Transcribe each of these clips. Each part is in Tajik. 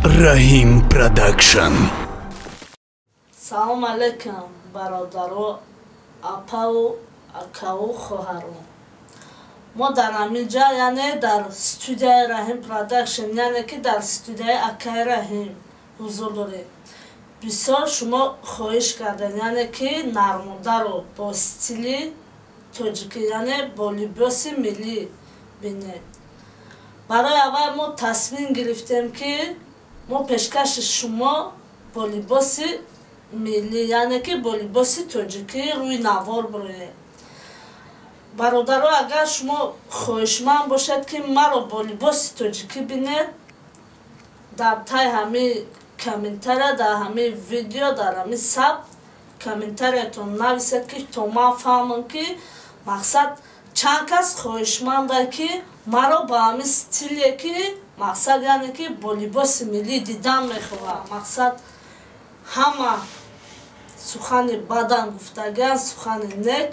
Rahim Production. Салом алейкум бародаро, апау, акау, хоҳаро. Мо дар ҳамин ҷа, яъне дар студияи Rahim Production, яъне ки дар студияи Акаи Rahim ҳузур дорем. Бисёр шумо хоҳиш кардем, яъне ки нармударо бо стили тоҷикӣ, яъне бо либоси миллӣ бинем. Барои аввал мо тасмим гирифтем ки мо пешкаши шумо бо либоси миллӣ, яъне ки бо либоси тоҷикӣ рӯи навор бироем. Бародаро, агар шумо хоҳишманд бошед ки маро бо либоси тоҷикӣ бинед, дар таи ҳамин комментария, дар ҳамин видео, дар ҳамин сабт комментариятон нависед ки то ман фаҳмам ки мақсад чанд кас хоҳишманда ки маро ба ҳамин стиле ки мақсад, яъне ки бо либоси миллӣ дидан мехоҳам. Мақсад ҳама сухани бадан гуфтагиам, сухани нек,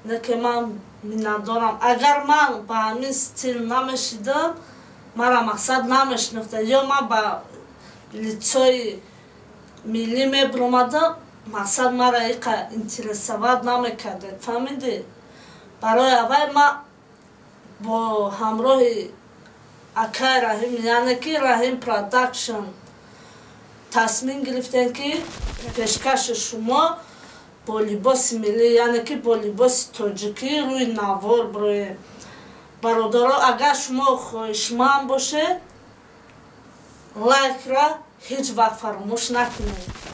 не ки ман миннатдорам. Агар ман ба ҳамин стил намешидам, мара мақсад намешнохта, ё ман ба лицои миллӣ мебиромадам, мақсад мара иқа интересоват намекардед, фаҳмидед? Барои аввал ман бо ҳамроҳи Акаи Rahim, яъне ки Rahim Production тасмим гирифтем ки пешкаши шумо бо либоси миллӣ, яъне ки бо либоси тоҷикӣ рӯи навор бироем. Бародаро, агар шумо хоҳишманд бошед, лайкра ҳеҷ вақт фаромӯш накунед.